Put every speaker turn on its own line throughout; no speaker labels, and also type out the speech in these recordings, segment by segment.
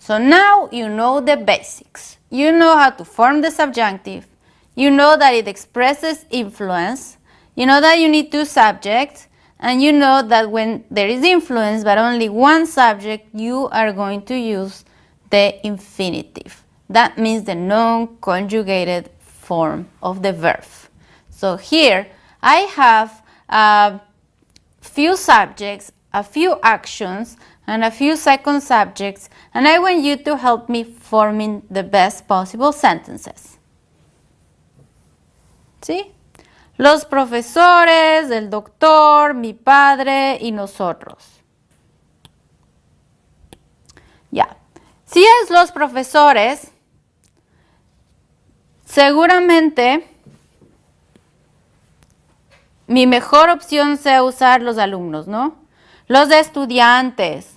So now you know the basics. You know how to form the subjunctive. You know that it expresses influence. You know that you need two subjects. And you know that when there is influence but only one subject, you are going to use the infinitive. That means the non-conjugated form of the verb. So here I have a few subjects, a few actions, and a few second subjects, and I want you to help me forming the best possible sentences. ¿Sí? Los profesores, el doctor, mi padre y nosotros. Ya. Si es los profesores, seguramente mi mejor opción sea usar los alumnos, ¿no? Los estudiantes.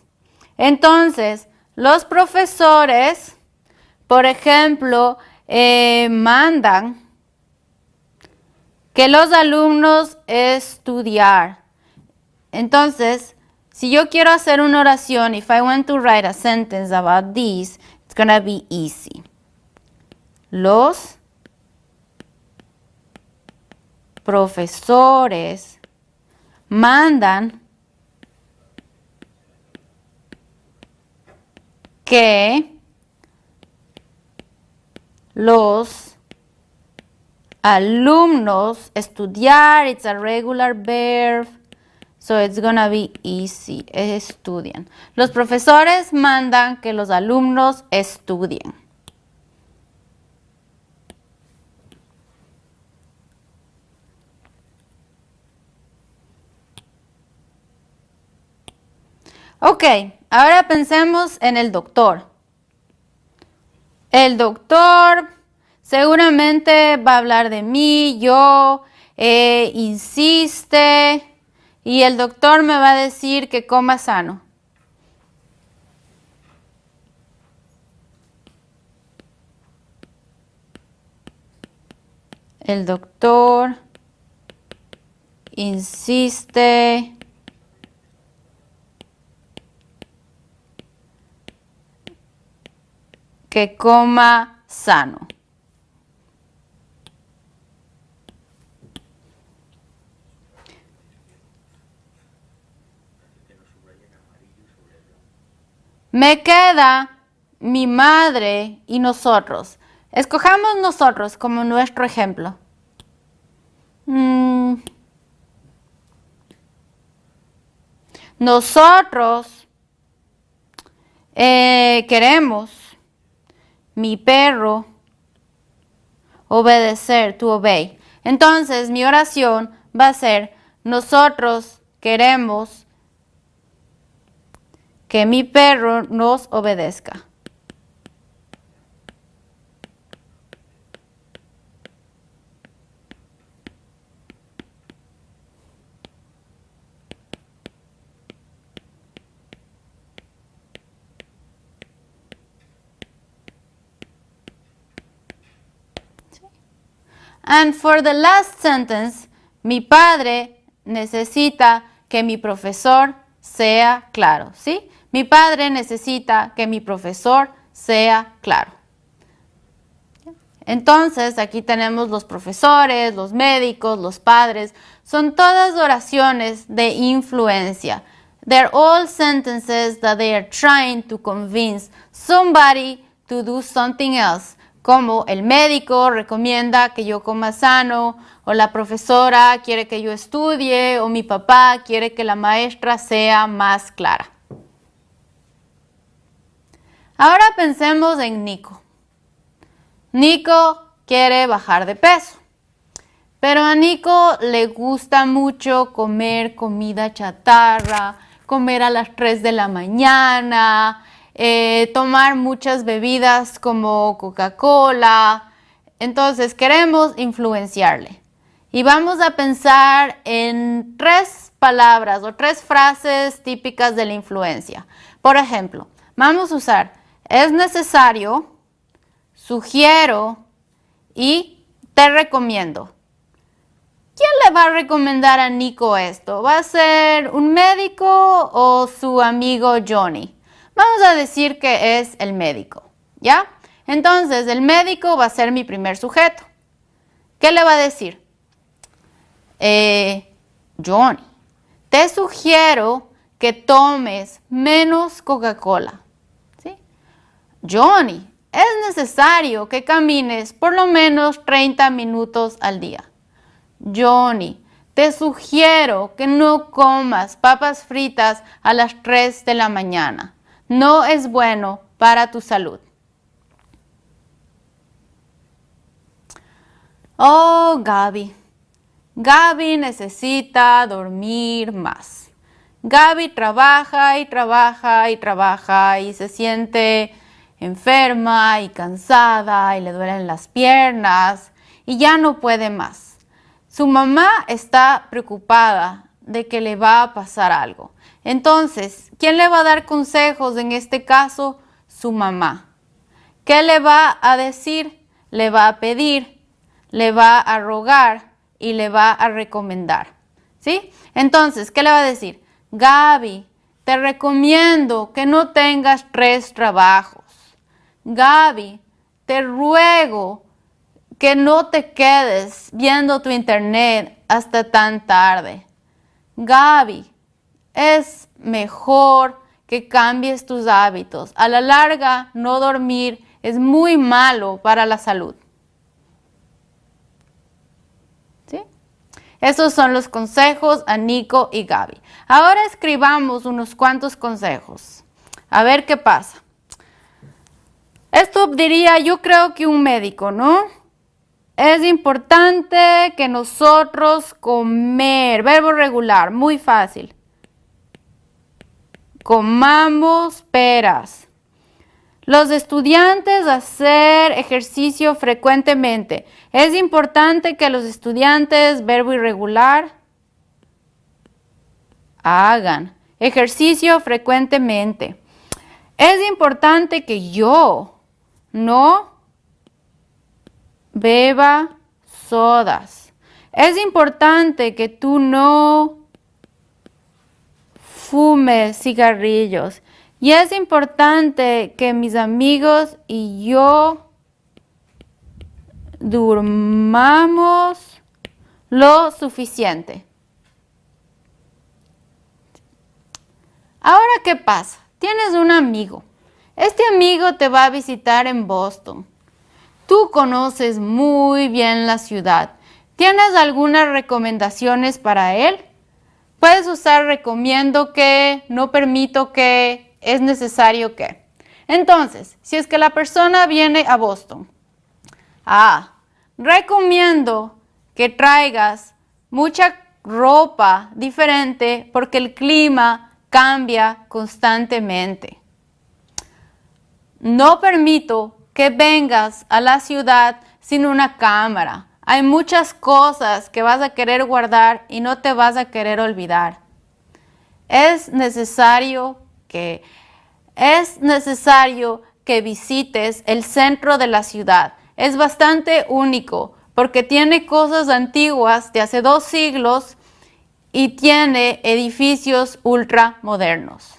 Entonces, los profesores, por ejemplo, mandan que los alumnos estudiar. Entonces, si yo quiero hacer una oración, if I want to write a sentence about this, it's gonna be easy. Los profesores mandan que los alumnos estudiar, it's a regular verb, so it's gonna be easy, estudian. Los profesores mandan que los alumnos estudien. Ok, ahora pensemos en el doctor. El doctor seguramente va a hablar de mí, yo, insiste, y el doctor me va a decir que coma sano. El doctor insiste que coma sano. Me queda mi madre y nosotros. Escojamos nosotros como nuestro ejemplo. Nosotros queremos, mi perro, obedecer, to obey. Entonces mi oración va a ser, nosotros queremos que mi perro nos obedezca. And for the last sentence, mi padre necesita que mi profesor sea claro, ¿sí? Mi padre necesita que mi profesor sea claro. Entonces, aquí tenemos los profesores, los médicos, los padres. Son todas oraciones de influencia. They're all sentences that they are trying to convince somebody to do something else. Como el médico recomienda que yo coma sano, o la profesora quiere que yo estudie, o mi papá quiere que la maestra sea más clara. Ahora pensemos en Nico. Nico quiere bajar de peso, pero a Nico le gusta mucho comer comida chatarra, comer a las 3 de la mañana, tomar muchas bebidas como Coca-Cola. Entonces queremos influenciarle. Y vamos a pensar en 3 palabras o 3 frases típicas de la influencia. Por ejemplo, vamos a usar es necesario, sugiero y te recomiendo. ¿Quién le va a recomendar a Nico esto? ¿Va a ser un médico o su amigo Johnny? Vamos a decir que es el médico, ¿ya? Entonces, el médico va a ser mi primer sujeto. ¿Qué le va a decir? Johnny, te sugiero que tomes menos Coca-Cola. ¿Sí? Johnny, es necesario que camines por lo menos 30 minutos al día. Johnny, te sugiero que no comas papas fritas a las 3 de la mañana. No es bueno para tu salud. Oh, Gaby. Gaby necesita dormir más. Gaby trabaja y trabaja y trabaja y se siente enferma y cansada y le duelen las piernas y ya no puede más. Su mamá está preocupada de que le va a pasar algo. Entonces, ¿quién le va a dar consejos en este caso? Su mamá. ¿Qué le va a decir? Le va a pedir, le va a rogar y le va a recomendar. ¿Sí? Entonces, ¿qué le va a decir? Gaby, te recomiendo que no tengas 3 trabajos. Gaby, te ruego que no te quedes viendo tu internet hasta tan tarde. Gaby, es mejor que cambies tus hábitos. A la larga, no dormir es muy malo para la salud. ¿Sí? Esos son los consejos a Nico y Gaby. Ahora escribamos unos cuantos consejos. A ver qué pasa. Esto diría, yo creo que un médico, ¿no? Es importante que nosotros comer, verbo regular, muy fácil. Comamos peras. Los estudiantes hacer ejercicio frecuentemente. Es importante que los estudiantes, verbo irregular, hagan ejercicio frecuentemente. Es importante que yo no beba sodas. Es importante que tú no fumes cigarrillos. Y es importante que mis amigos y yo durmamos lo suficiente. Ahora, ¿qué pasa? Tienes un amigo. Este amigo te va a visitar en Boston. Tú conoces muy bien la ciudad. ¿Tienes algunas recomendaciones para él? Puedes usar recomiendo que, no permito que, es necesario que. Entonces, si es que la persona viene a Boston, recomiendo que traigas mucha ropa diferente porque el clima cambia constantemente. No permito que vengas a la ciudad sin una cámara. Hay muchas cosas que vas a querer guardar y no te vas a querer olvidar. Es necesario que visites el centro de la ciudad. Es bastante único porque tiene cosas antiguas de hace 2 siglos y tiene edificios ultramodernos.